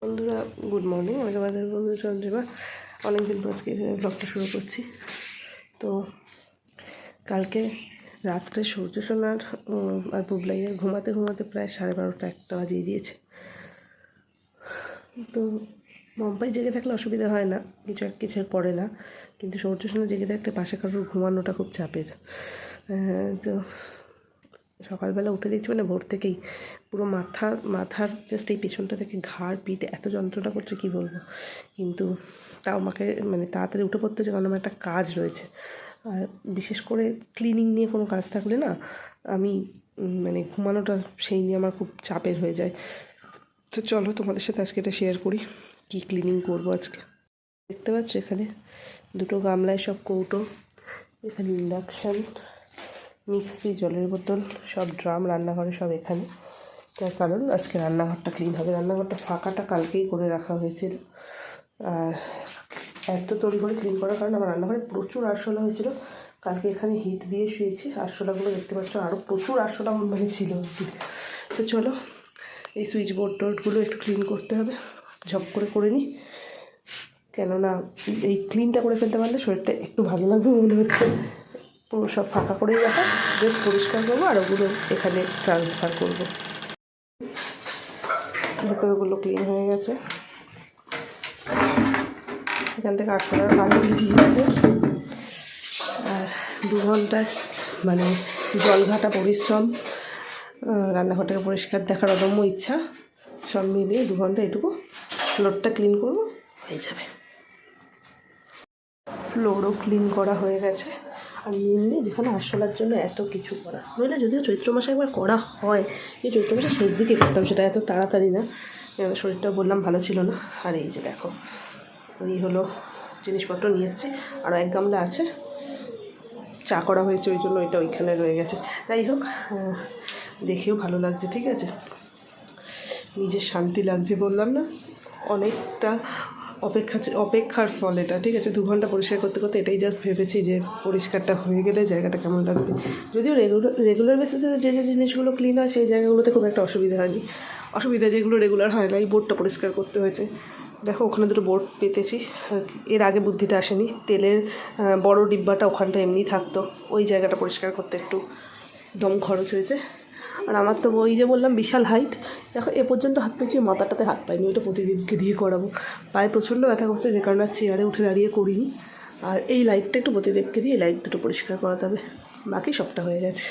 বন্ধুরা good morning. আমি তোমাদের বন্ধু চন্দ্রিমা। অনেকদিন পর আজকে ব্লগটা শুরু করছি। তো কালকে রাত্রে সূর্য সোনার আর বুবলাইয়ের ঘুমাতে ঘুমাতে প্রায় 12:30-1টা বাজিয়ে দিয়েছে। তো মম্পাই জেগে থাকলে অসুবিধা হয় না, কিছু করে না, কিন্তু সূর্য সোনা জেগে থাকলে পাশে কারোর ঘুমানোটা খুব চাপের। তো সকালবেলা উঠে দেখছি মানে ভোর থেকেই পুরো মাথার জাস্ট এই পেছনটা থেকে ঘাড় পিঠ এত যন্ত্রণা করছে কি বলবো। কিন্তু তাও আমাকে মানে তাড়াতাড়ি উঠে পড়তে হচ্ছে, কারণ আমার একটা কাজ রয়েছে। আর বিশেষ করে ক্লিনিং নিয়ে কোনো কাজ থাকলে না আমি মানে ঘুমানোটা সেই নিয়ে আমার খুব চাপের হয়ে যায়। তো চলো তোমাদের সাথে আজকে এটা শেয়ার করি কী ক্লিনিং করবো আজকে। দেখতে পাচ্ছ এখানে দুটো গামলায় সব কৌটো, এখানে ইন্ডাকশান, মিক্সি, জলের বোতল, সব ড্রাম রান্নাঘরে সব এখানে। তার কারণ আজকে রান্নাঘরটা ক্লিন হবে। রান্নাঘরটা ফাঁকাটা কালকেই করে রাখা হয়েছিল। আর এত তৈরি করে ক্লিন করার কারণে আমার রান্নাঘরে প্রচুর আরশোলা হয়েছিল। কালকে এখানে হিট দিয়ে শুয়েছি। আরশোলাগুলো দেখতে পাচ্ছ, আরও প্রচুর আরশোলা মানে ছিল। তো চলো এই সুইচ বোর্ড টোর্ডগুলো একটু ক্লিন করতে হবে, ঝপ করে নিই। কেননা এই ক্লিনটা করে ফেলতে পারলে শরীরটা একটু ভালো লাগবে মনে হচ্ছে। পুরো সব ফাঁকা করেই রাখা, জাস্ট পরিষ্কার করবো আর ওগুলো এখানে ট্রান্সফার করবো। ভেতরগুলো ক্লিন হয়ে গেছে। এখান থেকে আরশোলার আলো ভিজিয়েছে। আর 2 ঘন্টার মানে জলঘাটা পরিশ্রম, রান্নাঘরটাকে পরিষ্কার দেখার অদম্য ইচ্ছা, সব মিলিয়ে 2 ঘন্টা এটুকু ফ্লোরটা ক্লিন করবো, হয়ে যাবে। ফ্লোরও ক্লিন করা হয়ে গেছে। আর মেনলি যেখানে আরশোলার জন্য এত কিছু করা, নইলে যদিও চৈত্র মাসে একবার করা হয়, কিন্তু চৈত্র মাসে শেষ দিকে করতাম, সেটা এত তাড়াতাড়ি না, শরীরটা বললাম ভালো ছিল না। আর এই যে দেখো এই হলো জিনিসপত্র নিয়ে এসেছি। আরও 1 গামলা আছে, চা করা হয়েছে ওই জন্য ওইটা ওইখানে রয়ে গেছে। যাই হোক, দেখেও ভালো লাগছে, ঠিক আছে, নিজের শান্তি লাগছে। বললাম না অনেকটা অপেক্ষার ফল এটা, ঠিক আছে। 2 ঘন্টা পরিষ্কার করতে করতে এটাই জাস্ট ভেবেছি যে পরিষ্কারটা হয়ে গেলে জায়গাটা কেমন লাগবে। যদিও রেগুলার বেসিসে যে জিনিসগুলো ক্লিন হয় সেই জায়গাগুলোতে খুব একটা অসুবিধা হয়নি। অসুবিধা যেগুলো রেগুলার হয় না, এই বোর্ডটা পরিষ্কার করতে হয়েছে। দেখো ওখানে দুটো বোর্ড পেতেছি, এর আগে বুদ্ধিটা আসেনি। তেলের বড় ডিব্বাটা ওখানটা এমনি থাকতো, ওই জায়গাটা পরিষ্কার করতে একটু দম খরচ হয়েছে। আর আমার তো ওই যে বললাম বিশাল হাইট, দেখো এ পর্যন্ত হাত পেয়েছি, মাথাটাতে হাত পাইনি, ওইটা প্রতিদিনকে দিয়ে করাবো। পায়ে প্রচণ্ড ব্যথা করছে, যে কারণে চেয়ারে উঠে দাঁড়িয়ে করিনি। আর এই লাইটটা একটু প্রতিদেবকে দিয়ে এই লাইট দুটো পরিষ্কার করাতে হবে, বাকি সবটা হয়ে গেছে।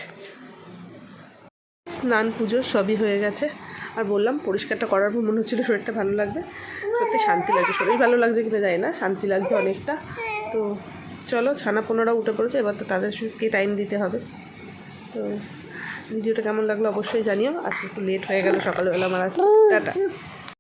স্নান পুজো সবই হয়ে গেছে। আর বললাম পরিষ্কারটা করার পর মনে হচ্ছিলো শরীরটা ভালো লাগবে, সত্যি শান্তি লাগছে। শরীর ভালো লাগছে কিনা যায় না, শান্তি লাগছে অনেকটা। তো চলো, ছানা পোনারা উঠে পড়েছে, এবার তো তাদেরকে টাইম দিতে হবে। তো ভিডিওটা কেমন লাগলো অবশ্যই জানিও। আজকে একটু লেট হয়ে গেল সকালবেলা আমার আসতে। টাটা।